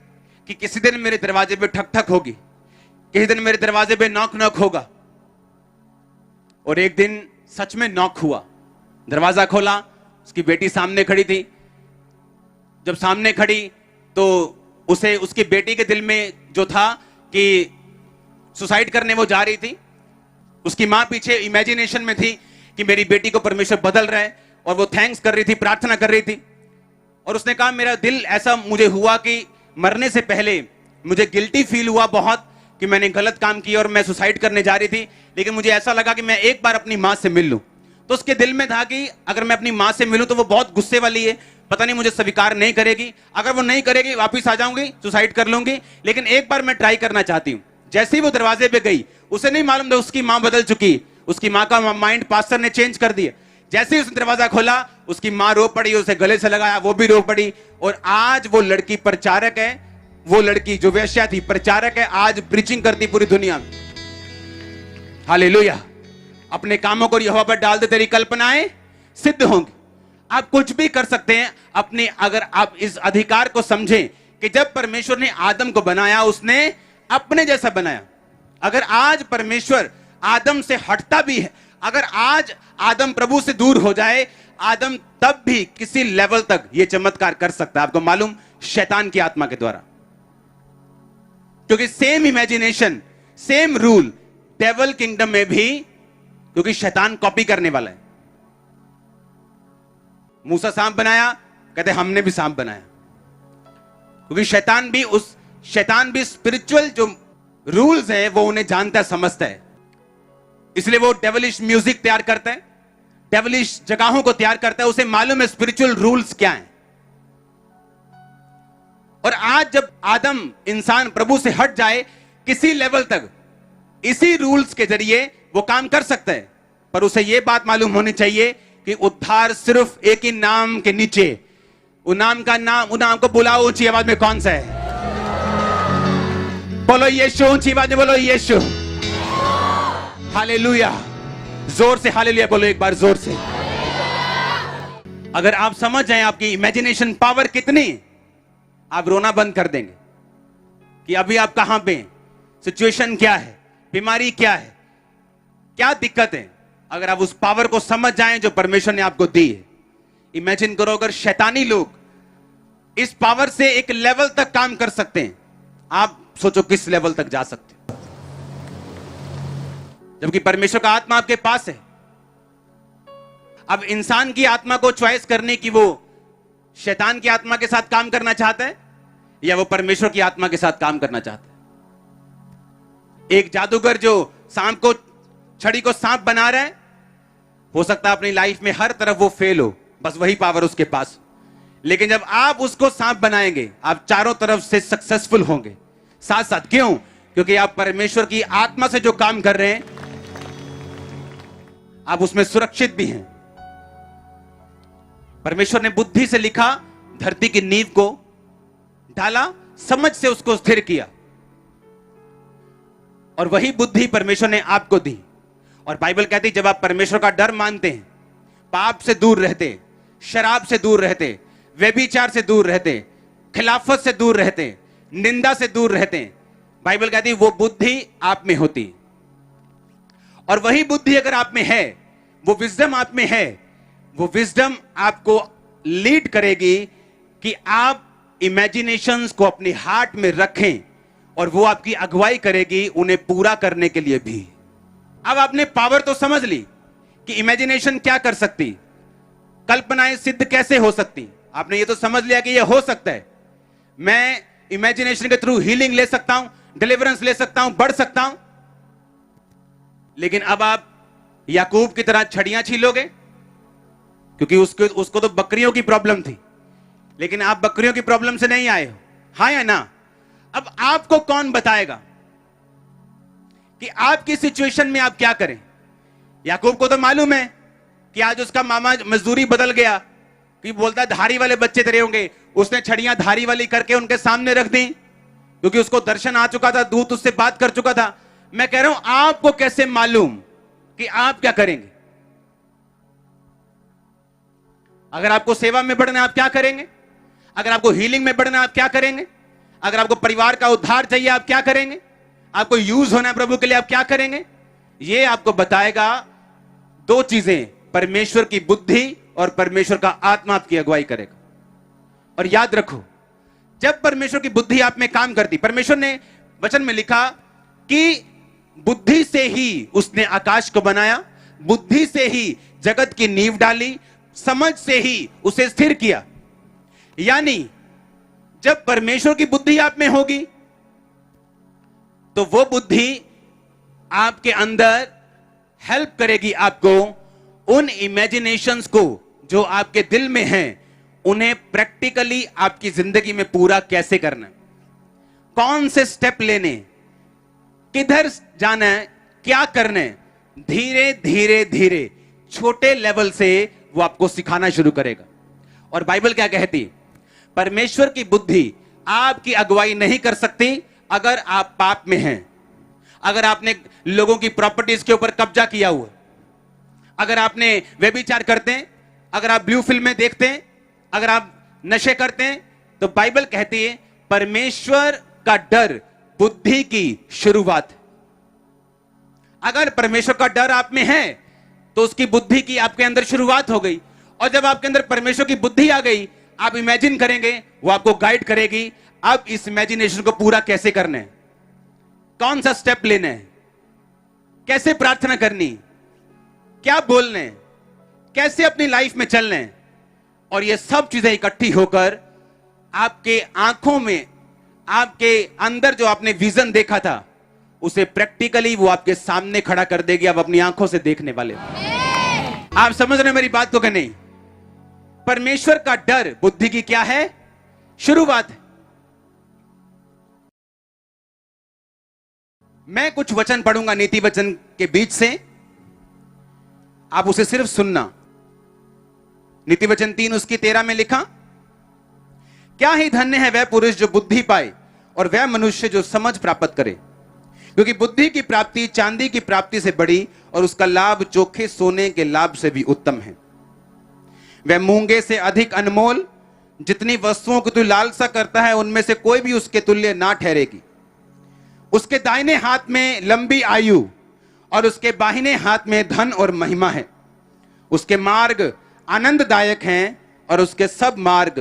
A: कि किसी दिन मेरे दरवाजे पे ठक ठक होगी, किसी दिन मेरे दरवाजे पे नॉक नॉक होगा। और एक दिन सच में नॉक हुआ। दरवाजा खोला, उसकी बेटी सामने खड़ी थी। जब सामने खड़ी तो उसे, उसकी बेटी के दिल में जो था कि सुसाइड करने वो जा रही थी। उसकी मां पीछे इमेजिनेशन में थी कि मेरी बेटी को परमेश्वर बदल रहा है, और वो थैंक्स कर रही थी, प्रार्थना कर रही थी। और उसने कहा मेरा दिल ऐसा मुझे हुआ कि मरने से पहले मुझे गिल्टी फील हुआ बहुत कि मैंने गलत काम किया और मैं सुसाइड करने जा रही थी, लेकिन मुझे ऐसा लगा कि मैं एक बार अपनी मां से मिल लूं। तो उसके दिल में था कि अगर मैं अपनी मां से मिलूं तो वो बहुत गुस्से वाली है, पता नहीं मुझे स्वीकार नहीं करेगी, अगर वो नहीं करेगी वापिस आ जाऊंगी, सुसाइड कर लूंगी, लेकिन एक बार मैं ट्राई करना चाहती हूं। जैसे ही वो दरवाजे पे गई, उसे नहीं मालूम था उसकी मां बदल चुकी, उसकी मां का माइंड पास्टर ने चेंज कर दिया। जैसे ही उसने दरवाजा खोला, उसकी मां रो पड़ी, उसे गले से लगाया, वो भी रो पड़ी। और आज वो लड़की प्रचारक है, वो लड़की जो वेश्या थी प्रचारक है, आज प्रीचिंग करती पूरी दुनिया में। हालेलुया। अपने कामों को यहोवा पर डाल दे, तेरी कल्पनाएं सिद्ध होंगी। आप कुछ भी कर सकते हैं अपने, अगर आप इस अधिकार को समझें कि जब परमेश्वर ने आदम को बनाया उसने अपने जैसा बनाया। अगर आज परमेश्वर आदम से हटता भी है, अगर आज आदम प्रभु से दूर हो जाए, आदम तब भी किसी लेवल तक यह चमत्कार कर सकता है। आपको मालूम, शैतान की आत्मा के द्वारा, क्योंकि same imagination, same rule devil kingdom में भी, क्योंकि शैतान कॉपी करने वाला है। मूसा सांप बनाया, कहते हमने भी सांप बनाया, क्योंकि शैतान भी स्पिरिचुअल जो रूल्स है वो उन्हें जानता है, समझता है। इसलिए वो डेविलिश म्यूजिक तैयार करता है, डेविलिश जगहों को तैयार करता है, उसे मालूम है स्पिरिचुअल रूल्स क्या हैं। और आज जब आदम इंसान प्रभु से हट जाए किसी लेवल तक, इसी रूल्स के जरिए वो काम कर सकता है, पर उसे यह बात मालूम होनी चाहिए कि उद्धार सिर्फ एक ही नाम के नीचे, उस नाम को बुलाओ ऊंची आवाज में, कौन सा है? बोलो यीशु, ऊंची आवाज में बोलो यीशु। हालेलुया। जोर से हालेलुया बोलो एक बार, जोर से। अगर आप समझ जाएं आपकी इमेजिनेशन पावर कितनी, आप रोना बंद कर देंगे कि अभी आप कहां पे, सिचुएशन क्या है, बीमारी क्या है, क्या दिक्कत है। अगर आप उस पावर को समझ जाएं जो परमेश्वर ने आपको दी है। इमेजिन करो अगर शैतानी लोग इस पावर से एक लेवल तक काम कर सकते हैं, आप सोचो किस लेवल तक जा सकते हैं, जबकि परमेश्वर का आत्मा आपके पास है। अब इंसान की आत्मा को चॉइस करने की, वो शैतान की आत्मा के साथ काम करना चाहता है या वो परमेश्वर की आत्मा के साथ काम करना चाहता है। एक जादूगर जो सांप को, छड़ी को सांप बना रहा है, हो सकता है अपनी लाइफ में हर तरफ वो फेल हो, बस वही पावर उसके पास। लेकिन जब आप उसको सांप बनाएंगे, आप चारों तरफ से सक्सेसफुल होंगे साथ साथ। क्यों? क्योंकि आप परमेश्वर की आत्मा से जो काम कर रहे हैं, आप उसमें सुरक्षित भी हैं। परमेश्वर ने बुद्धि से लिखा, धरती की नींव को डाला, समझ से उसको स्थिर किया, और वही बुद्धि परमेश्वर ने आपको दी। और बाइबल कहती है जब आप परमेश्वर का डर मानते हैं, पाप से दूर रहते, शराब से दूर रहते, व्यभिचार से दूर रहते, खिलाफत से दूर रहते, निंदा से दूर रहते, बाइबल कहती है वो बुद्धि आप में होती। और वही बुद्धि अगर आप में है, वो विजडम आप में है, वो विजडम आपको लीड करेगी कि आप इमेजिनेशंस को अपने हार्ट में रखें, और वो आपकी अगुवाई करेगी उन्हें पूरा करने के लिए भी। अब आपने पावर तो समझ ली कि इमेजिनेशन क्या कर सकती, कल्पनाएं सिद्ध कैसे हो सकती। आपने ये तो समझ लिया कि ये हो सकता है, मैं इमेजिनेशन के थ्रू हीलिंग ले सकता हूं, डिलीवरेंस ले सकता हूं, बढ़ सकता हूं। लेकिन अब आप याकूब की तरह छड़ियां छीलोगे, क्योंकि उसको तो बकरियों की प्रॉब्लम थी, लेकिन आप बकरियों की प्रॉब्लम से नहीं आए हो, हाँ या ना? अब आपको कौन बताएगा कि आपकी सिचुएशन में आप क्या करें? याकूब को तो मालूम है कि आज उसका मामा मजदूरी बदल गया, कि बोलता धारी वाले बच्चे तेरे होंगे, उसने छड़ियां धारी वाली करके उनके सामने रख दी, क्योंकि उसको दर्शन आ चुका था, दूत उससे बात कर चुका था। मैं कह रहा हूं आपको कैसे मालूम कि आप क्या करेंगे? अगर आपको सेवा में बढ़ना है आप क्या करेंगे? अगर आपको हीलिंग में बढ़ना है आप क्या करेंगे? अगर आपको परिवार का उद्धार चाहिए आप क्या करेंगे? आपको यूज होना है प्रभु के लिए आप क्या करेंगे? ये आपको बताएगा दो चीजें, परमेश्वर की बुद्धि और परमेश्वर का आत्मा आपकी अगुवाई करेगा। और याद रखो, जब परमेश्वर की बुद्धि आप में काम करती, परमेश्वर ने वचन में लिखा कि बुद्धि से ही उसने आकाश को बनाया, बुद्धि से ही जगत की नींव डाली, समझ से ही उसे स्थिर किया। यानी जब परमेश्वर की बुद्धि आप में होगी तो वो बुद्धि आपके अंदर हेल्प करेगी आपको उन इमेजिनेशंस को जो आपके दिल में हैं, उन्हें प्रैक्टिकली आपकी जिंदगी में पूरा कैसे करना है, कौन से स्टेप लेने, किधर जाना है, क्या करना है, धीरे धीरे धीरे छोटे लेवल से वो आपको सिखाना शुरू करेगा। और बाइबल क्या कहती? परमेश्वर की बुद्धि आपकी अगुवाई नहीं कर सकती अगर आप पाप में हैं, अगर आपने लोगों की प्रॉपर्टीज के ऊपर कब्जा किया हुआ, अगर आपने व्यभिचार करते हैं, अगर आप ब्लू फिल्में देखते हैं, अगर आप नशे करते हैं, तो बाइबल कहती है परमेश्वर का डर बुद्धि की शुरुआत है। अगर परमेश्वर का डर आप में है तो उसकी बुद्धि की आपके अंदर शुरुआत हो गई। और जब आपके अंदर परमेश्वर की बुद्धि आ गई, आप इमेजिन करेंगे, वो आपको गाइड करेगी अब इस इमेजिनेशन को पूरा कैसे करना है, कौन सा स्टेप लेना है, कैसे प्रार्थना करनी, क्या बोलना है, कैसे अपनी लाइफ में चलना है। और ये सब चीजें इकट्ठी होकर आपके आंखों में, आपके अंदर जो आपने विजन देखा था, उसे प्रैक्टिकली वो आपके सामने खड़ा कर देगी। आप अपनी आंखों से देखने वाले। आप समझ रहे हैं मेरी बात को कि नहीं? परमेश्वर का डर बुद्धि की क्या है? शुरुआत है। मैं कुछ वचन पढ़ूंगा नीति वचन के बीच से, आप उसे सिर्फ सुनना। नीति वचन 3 उसकी 13 में लिखा, क्या ही धन्य है वह पुरुष जो बुद्धि पाए और वह मनुष्य जो समझ प्राप्त करे, क्योंकि बुद्धि की प्राप्ति चांदी की प्राप्ति से बड़ी और उसका लाभ चोखे सोने के लाभ से भी उत्तम है। वह मूंगे से अधिक अनमोल, जितनी वस्तुओं की तू लालसा करता है उनमें से कोई भी उसके तुल्य ना ठहरेगी। उसके दाहिने हाथ में लंबी आयु और उसके बाहिने हाथ में धन और महिमा है। उसके मार्ग आनंददायक हैं और उसके सब मार्ग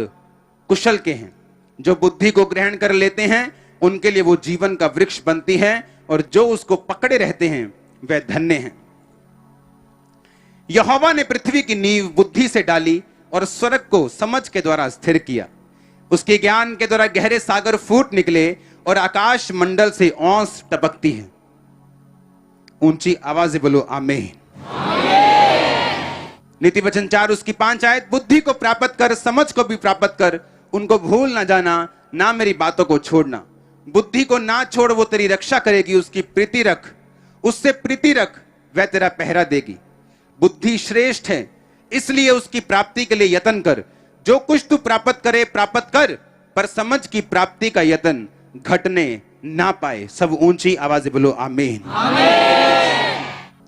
A: कुशल के हैं। जो बुद्धि को ग्रहण कर लेते हैं उनके लिए वो जीवन का वृक्ष बनती है, और जो उसको पकड़े रहते हैं वह धन्य हैं। यहोवा ने पृथ्वी की नींव बुद्धि से डाली और स्वर्ग को समझ के द्वारा स्थिर किया। उसके ज्ञान के द्वारा गहरे सागर फूट निकले और आकाश मंडल से औंस टपकती है। ऊंची आवाज से बोलो आमीन। नीति वचन 4 उसकी 5 आयत, बुद्धि को प्राप्त कर, समझ को भी प्राप्त कर, उनको भूल ना जाना, ना मेरी बातों को छोड़ना। बुद्धि को ना छोड़, वो तेरी रक्षा करेगी। उसकी प्रीति रख, उससे प्रीति रख, वह तेरा पहरा देगी। बुद्धि श्रेष्ठ है, इसलिए उसकी प्राप्ति के लिए यत्न कर। जो कुछ तू प्राप्त करे प्राप्त कर, पर समझ की प्राप्ति का यत्न घटने ना पाए। सब ऊंची आवाज से बोलो आमीन।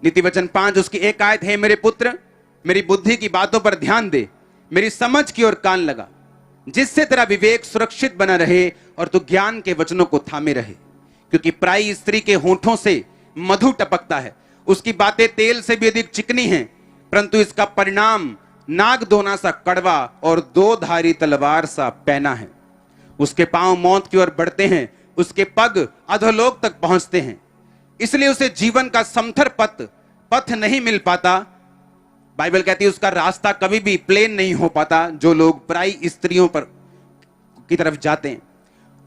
A: नीति वचन 5 उसकी 1 आयत, है मेरे पुत्र मेरी बुद्धि की बातों पर ध्यान दे, मेरी समझ की ओर कान लगा, जिससे तेरा विवेक सुरक्षित बना रहे और तू ज्ञान के वचनों को थामे रहे। क्योंकि पराई स्त्री के होठों से मधु टपकता है, उसकी बातें तेल से भी अधिक चिकनी हैं, परंतु इसका परिणाम नागदोना सा कड़वा और 2 धारी तलवार सा पैना है। उसके पांव मौत की ओर बढ़ते हैं, उसके पग अधोलोक तक पहुंचते हैं, इसलिए उसे जीवन का समथर पथ नहीं मिल पाता। बाइबल कहती है उसका रास्ता कभी भी प्लेन नहीं हो पाता। जो लोग पराई स्त्रियों पर की तरफ जाते हैं,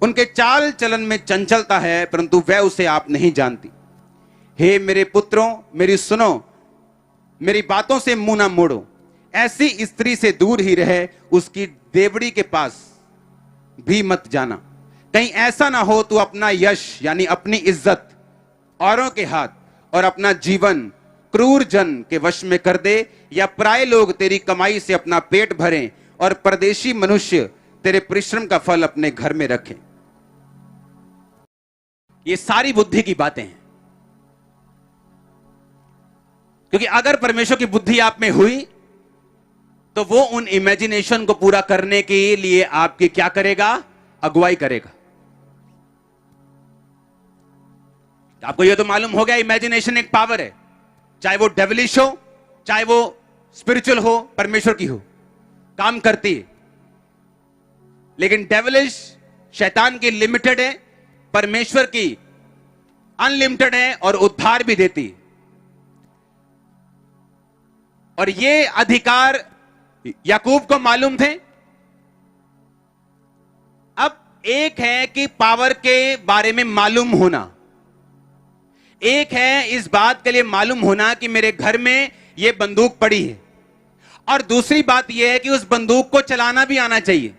A: उनके चाल चलन में चंचलता है, परंतु वह उसे आप नहीं जानती। हे मेरे पुत्रों मेरी सुनो, मेरी बातों से मुंह ना मोड़ो। ऐसी स्त्री से दूर ही रहे, उसकी देवड़ी के पास भी मत जाना। कहीं ऐसा ना हो तू अपना यश यानी अपनी इज्जत औरों के हाथ और अपना जीवन क्रूर जन के वश में कर दे, या पराये लोग तेरी कमाई से अपना पेट भरें और परदेशी मनुष्य तेरे परिश्रम का फल अपने घर में रखें। ये सारी बुद्धि की बातें हैं। क्योंकि अगर परमेश्वर की बुद्धि आप में हुई तो वो उन इमेजिनेशन को पूरा करने के लिए आपकी क्या करेगा? अगुवाई करेगा। आपको ये तो मालूम हो गया, इमेजिनेशन एक पावर है, चाहे वो डेविलिश हो, चाहे वो स्पिरिचुअल हो, परमेश्वर की हो, काम करती है। लेकिन डेविलिश शैतान की लिमिटेड है, परमेश्वर की अनलिमिटेड है और उद्धार भी देती है। और ये अधिकार याकूब को मालूम थे। अब एक है कि पावर के बारे में मालूम होना, एक है इस बात के लिए मालूम होना कि मेरे घर में यह बंदूक पड़ी है, और दूसरी बात यह है कि उस बंदूक को चलाना भी आना चाहिए।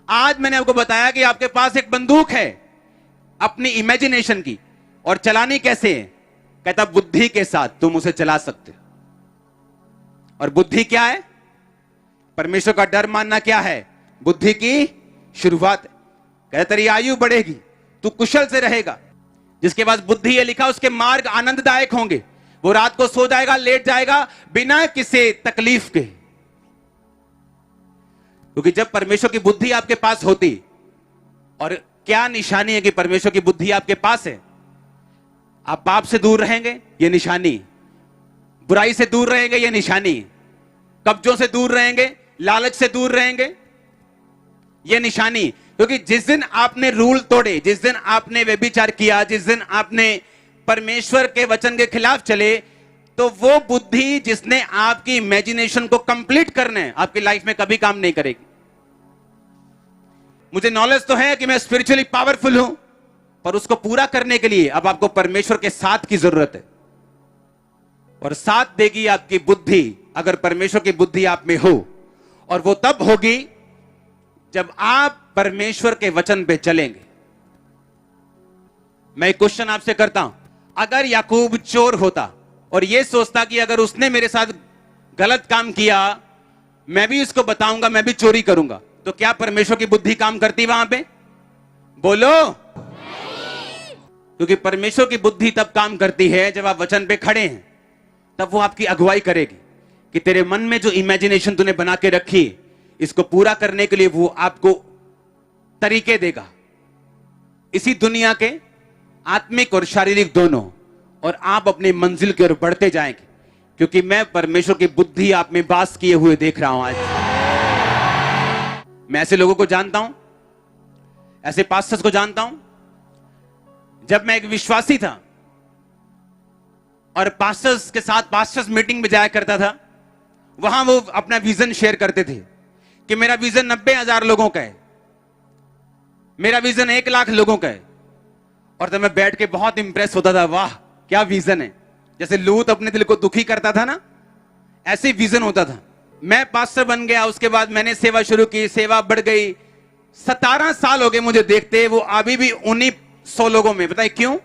A: आज मैंने आपको बताया कि आपके पास एक बंदूक है अपनी इमेजिनेशन की, और चलानी कैसे है? कहता बुद्धि के साथ तुम उसे चला सकते हो। और बुद्धि क्या है? परमेश्वर का डर मानना क्या है? बुद्धि की शुरुआत है। कहता तेरी आयु बढ़ेगी, तू कुशल से रहेगा। जिसके पास बुद्धि है, लिखा उसके मार्ग आनंददायक होंगे। वो रात को सो जाएगा, लेट जाएगा बिना किसी तकलीफ के। क्योंकि जब परमेश्वर की बुद्धि आपके पास होती, और क्या निशानी है कि परमेश्वर की बुद्धि आपके पास है? आप पाप से दूर रहेंगे, यह निशानी। बुराई से दूर रहेंगे, यह निशानी। कब्जों से दूर रहेंगे, लालच से दूर रहेंगे, यह निशानी। क्योंकि जिस दिन आपने रूल तोड़े, जिस दिन आपने व्यभिचार किया, जिस दिन आपने परमेश्वर के वचन के खिलाफ चले, तो वो बुद्धि जिसने आपकी इमेजिनेशन को कंप्लीट करने आपकी लाइफ में कभी काम नहीं करेगी। मुझे नॉलेज तो है कि मैं स्पिरिचुअली पावरफुल हूं, पर उसको पूरा करने के लिए अब आपको परमेश्वर के साथ की जरूरत है। और साथ देगी आपकी बुद्धि, अगर परमेश्वर की बुद्धि आप में हो। और वो तब होगी जब आप परमेश्वर के वचन पे चलेंगे। मैं एक क्वेश्चन आपसे करता हूं, अगर याकूब चोर होता और यह सोचता कि अगर उसने मेरे साथ गलत काम किया, मैं भी उसको बताऊंगा, मैं भी चोरी करूंगा, तो क्या परमेश्वर की बुद्धि काम करती वहां पे? बोलो। क्योंकि परमेश्वर की बुद्धि तब काम करती है जब आप वचन पे खड़े हैं। तब वो आपकी अगुवाई करेगी कि तेरे मन में जो इमेजिनेशन तूने बना के रखी, इसको पूरा करने के लिए वो आपको तरीके देगा, इसी दुनिया के आत्मिक और शारीरिक दोनों। और आप अपनी मंजिल की ओर बढ़ते जाएंगे, क्योंकि मैं परमेश्वर की बुद्धि आप में वास किए हुए देख रहा हूं। आज मैं ऐसे लोगों को जानता हूं, ऐसे पास्टर्स को जानता हूं। जब मैं एक विश्वासी था और पास्टर्स के साथ पास्टर्स मीटिंग में जाया करता था, वहां वो अपना विजन शेयर करते थे कि मेरा विजन 90,000 लोगों का है, मेरा विजन 1,00,000 लोगों का है। और तब मैं बैठ के बहुत इंप्रेस होता था, वाह क्या विजन है। जैसे लूत अपने दिल को दुखी करता था ना, ऐसे विजन होता था। मैं पास्टर बन गया, उसके बाद मैंने सेवा शुरू की, सेवा बढ़ गई। 17 साल हो गए मुझे देखते, वो अभी भी उन्हीं 100 लोगों में। बताइए क्यों?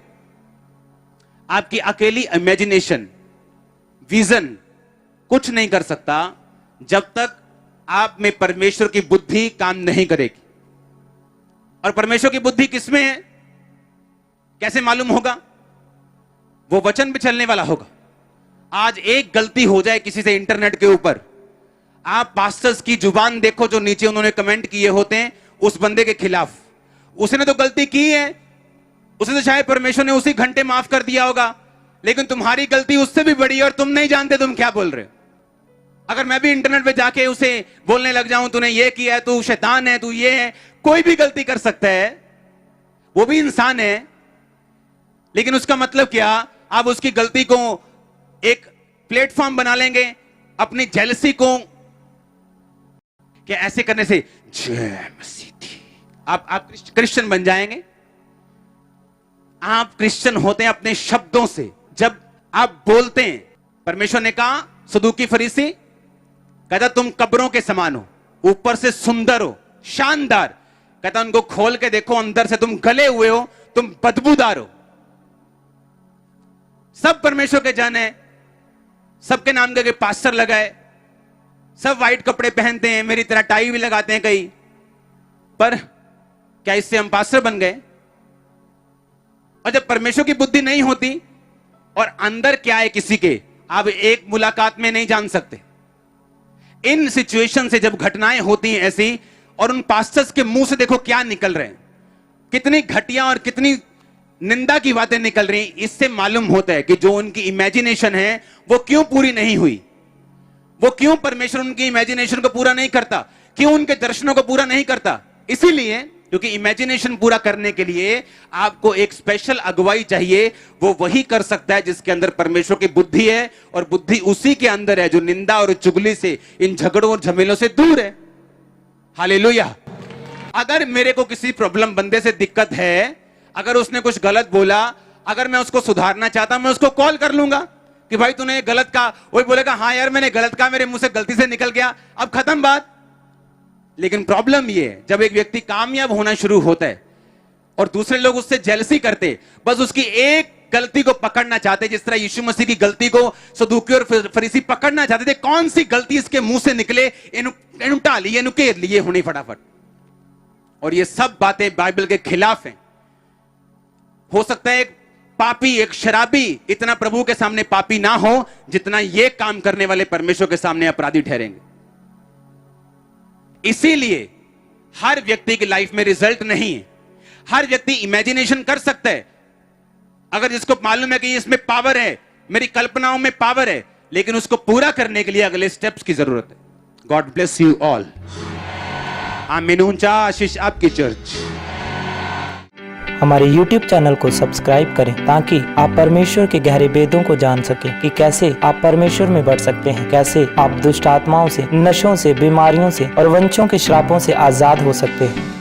A: आपकी अकेली इमेजिनेशन, विजन कुछ नहीं कर सकता जब तक आप में परमेश्वर की बुद्धि काम नहीं करेगी। और परमेश्वर की बुद्धि किसमें है, कैसे मालूम होगा? वो वचन पे चलने वाला होगा। आज एक गलती हो जाए किसी से इंटरनेट के ऊपर, आप पास्टर्स की जुबान देखो जो नीचे उन्होंने कमेंट किए होते हैं उस बंदे के खिलाफ। उसने तो गलती की है, उसे तो शायद परमेश्वर ने उसी घंटे माफ कर दिया होगा, लेकिन तुम्हारी गलती उससे भी बड़ी है और तुम नहीं जानते तुम क्या बोल रहे हो। अगर मैं भी इंटरनेट पे जाके उसे बोलने लग जाऊं, तूने ये किया है, तू शैतान है, तू ये है। कोई भी गलती कर सकता है, वो भी इंसान है। लेकिन उसका मतलब क्या? आप उसकी गलती को एक प्लेटफॉर्म बना लेंगे अपनी जेलसी को, कि ऐसे करने से जय मसीह थी, आप क्रिश्चियन बन जाएंगे। आप क्रिश्चियन होते हैं अपने शब्दों से, जब आप बोलते हैं। परमेश्वर ने कहा, सदूकी फरीसी कहता तुम कब्रों के समान हो, ऊपर से सुंदर हो, शानदार। कहता उनको खोल के देखो, अंदर से तुम गले हुए हो, तुम बदबूदार हो। सब परमेश्वर के जन है, सबके नाम के पास्टर लगाए, सब व्हाइट कपड़े पहनते हैं, मेरी तरह टाई भी लगाते हैं कई। पर क्या इससे हम पास्टर बन गए? और जब परमेश्वर की बुद्धि नहीं होती और अंदर क्या है किसी के, आप एक मुलाकात में नहीं जान सकते। इन सिचुएशन से जब घटनाएं होती हैं ऐसी, और उन पास्टर्स के मुंह से देखो क्या निकल रहे हैं, कितनी घटिया और कितनी निंदा की बातें निकल रही, इससे मालूम होता है कि जो उनकी इमेजिनेशन है वो क्यों पूरी नहीं हुई, वो क्यों परमेश्वर उनकी इमेजिनेशन को पूरा नहीं करता, क्यों उनके दर्शनों को पूरा नहीं करता। इसीलिए क्योंकि इमेजिनेशन पूरा करने के लिए आपको एक स्पेशल अगुवाई चाहिए, वो वही कर सकता है जिसके अंदर परमेश्वर की बुद्धि है, और बुद्धि उसी के अंदर है जो निंदा और चुगली से, इन झगड़ों और झमेलों से दूर है। हालेलुया। अगर मेरे को किसी प्रॉब्लम बंदे से दिक्कत है, अगर उसने कुछ गलत बोला, अगर मैं उसको सुधारना चाहता, मैं उसको कॉल कर लूंगा कि भाई तूने गलत कहा, वही बोलेगा हाँ यार मैंने गलत कहा, मेरे मुंह से गलती से निकल गया, अब खत्म बात। लेकिन प्रॉब्लम ये है, जब एक व्यक्ति कामयाब होना शुरू होता है और दूसरे लोग उससे जेलसी करते, बस उसकी एक गलती को पकड़ना चाहते, जिस तरह यीशु मसीह की गलती को सदूकी और फरीसी पकड़ना चाहते थे, कौन सी गलती इसके मुंह से निकले, इनु टाली, इनु केर लिए होनी फटाफट। और ये सब बातें बाइबल के खिलाफ हैं। हो सकता है एक पापी, एक शराबी इतना प्रभु के सामने पापी ना हो जितना ये काम करने वाले परमेश्वर के सामने अपराधी ठहरेंगे। इसीलिए हर व्यक्ति की लाइफ में रिजल्ट नहीं है। हर व्यक्ति इमेजिनेशन कर सकता है, अगर जिसको मालूम है कि इसमें पावर है, मेरी कल्पनाओं में पावर है, लेकिन उसको पूरा करने के लिए अगले स्टेप्स की जरूरत है। God bless you all. आमीन। ऊंचा आशीष आपकी चर्च।
B: हमारे YouTube चैनल को सब्सक्राइब करें ताकि आप परमेश्वर के गहरे भेदों को जान सकें कि कैसे आप परमेश्वर में बढ़ सकते हैं, कैसे आप दुष्ट आत्माओं से, नशों से, बीमारियों से और वंशों के श्रापों से आजाद हो सकते हैं।